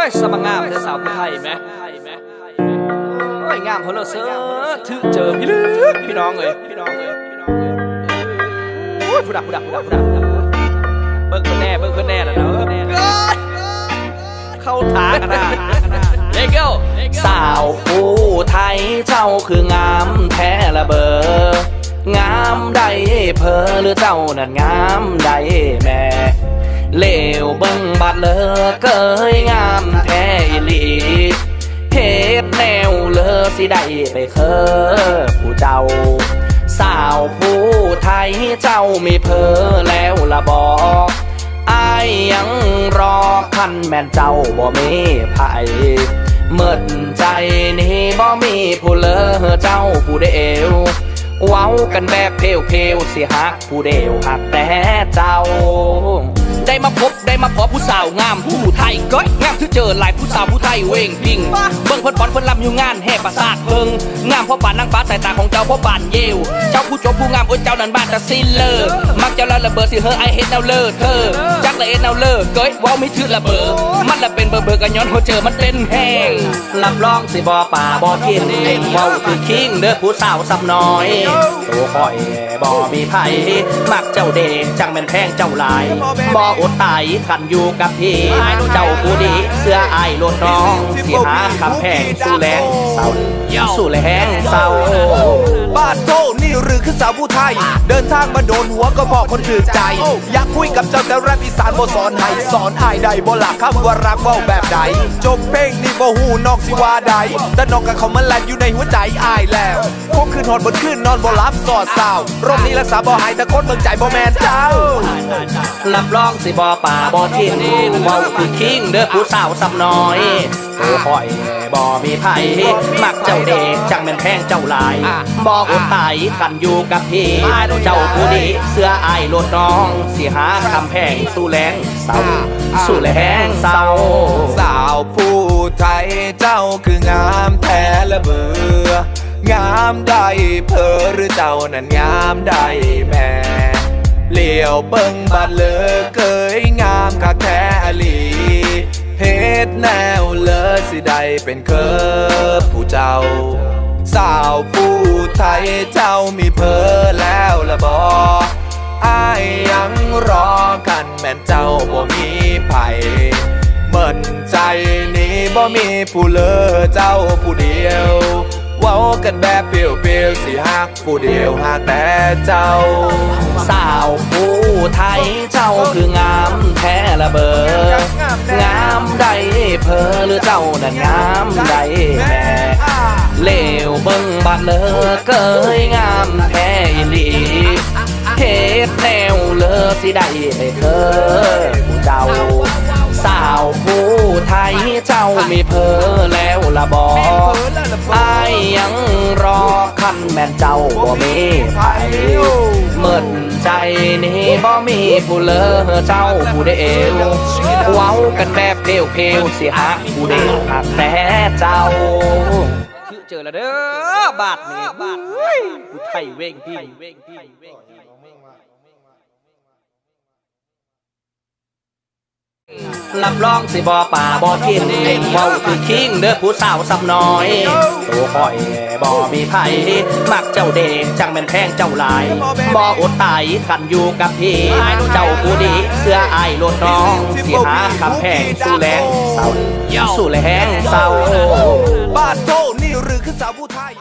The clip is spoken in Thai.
ยสมังงามเธอสาวผู้ไทยไหมโอ้ยงามเพราะเลอเสือถือเจอพี่ลึกพี่น้องเลยโอ้ยผู้ดักเบิ่งคนแน่แล้วเนาะเข้าทางกันนะเลเกลสาวผู้ไทยเจ้าคืองามแท้ละเบองามได้เพอหรือเจ้านั่นงามได้แม่เลวเบิ่งบัดเลอเกยงามแท้อีหลีเฮ็ดแนวเลอสิได้ไปเคอผู้เจ้าสาวผู้ไทยเจ้ามีเพอแล้วละบอกอายยังรอคันแม่นเจ้าบ่มีไผเมิดใจนี่บ่มีผู้เลอเจ้าผู้เดียวเว้ากันแบบเพลวๆสิฮักผู้เดียวฮักแต่เจ้าได้มาพบผู้สาวงามผู้ไทยก้อยงามที่เจอหลายผู้สาวผู้ไทยเว่งพิงเบิ่งเพิ่นบอลเพิ่นลำอยู่งานแห่ประสาทเบิ่งงามเพราะปานนางฟ้าสายตาของเจ้าเพราะปานเยวเจ้าผู้จบผู้งามโอ้ยเจ้านั้นบ้านตะซินเลอมักเจ้าละเบอสิเฮอไอเฮ็ดแนวเลอเธอจักละเอ็ดแนวเลอก้อยว้าวไม่ถือละเบอมันละเป็นเบอกันย้อนหัวเจอมันเป็นแห้งรับรองสิบ่ป่าบ่กินเว้าคือคิงเด้อผู้สาวซ้ำน้อยตัวคอยบ่มีไผมักเจ้าเด็กจังแม่นแพงเจ้าหลายบ่อดตายขันอยู่กับพี่เจ้าผู้ดีเสื้อไอโลดน้องสิหาคำแพงสู้แรงเศร้าสู้แรงเศร้าบ้านโตนี่หรือคือสาวผู้ไทยเดินทางมาโดนหัวก็พอคนถือใจอยากคุยกับเจ้าแต่แรปอีสานบ่สอนให้สอนอายใดบ่หลักคำว่ารักเว้าแบบใดจบเพลงนี่บ่หูนอกสิว่าใดแต่นอกกับเขามันแลนอยู่ในหัวใจอายแล้วพวกคืนหอดบนคืนนอนบ่หลับสอดเศร้าโรคนี้รักษาบ่หายแต่คนเมืองใจบ่แมนเจ้ารับรองสิบ่ป่าบ่ทิ้งเว้าคือคิงเด้อผู้สาวซ้ำน้อยตัวคอยบ่มีไผมักเจ้าเด็กจังแม่นแพงเจ้าหลายบ่อดตายขันอยู่กับพี่เจ้าผู้ดีเสื้อไอโลดน้องสิหาคำแพงสู้แรงเศร้าสู้แรงเศร้าสาวผู้ไทยเจ้าคืองามแท้ละเบื่องามได้เพอหรือเจ้านั้นงามได้แม่เหลียวเบิ่งบัดเลอเกยงามคักแท้อลีเฮ็ดแนวเลอสิได้เป็นเคอผู้เจ้าสาวผู้ไทยเจ้ามีเพอแล้วละบออายยังรอกันแม่นเจ้าบ่มีไผเมิ่นใจนี้บ่มีผู้เลอเจ้าผู้เดียวเว้ากันแบบเปรี้ยวๆสิฮักผู้เดียวฮักแต่เจ้าสาวผู้ไทยเจ้าคืองามแท้ละเบองามได้เพอหรือเจ้านั่นงามได้แม่เลวเบิ่งบัดเลอเกยงามแท้อีหลีเฮ็ดแนวเลอสิได้ไปเธอผู้เจ้าสาวผู้ไทยเจ้ามีเพอแล้วละบออายยังรอคันแม่นเจ้าบ่มีไผเมิดใจนี่บ่มีผู้เลอเจ้าผู้เดียวเว้ากันแบบเพลวๆสิฮักผู้เดียวฮักแต่เจ้าเจอแล้วเด้อบาดนี้ผู้ไทยเว้งพี่รับรองสิบ่ป่าบ่ทิ้งเว้าคือคิงเด้อผู้สาวซ้ำน้อยตัวคอยบ่มีไผมักเจ้าเด็กจังแม่นแพงเจ้าหลายบ่อดตายขันอยู่กับพี่เจ้าผู้ดีเสื้อไอโลดน้องสิหาคำแพงสู้แรงเศร้าสู้แรงเศร้าบ้านโตนี่หรือคือสาวผู้ไทย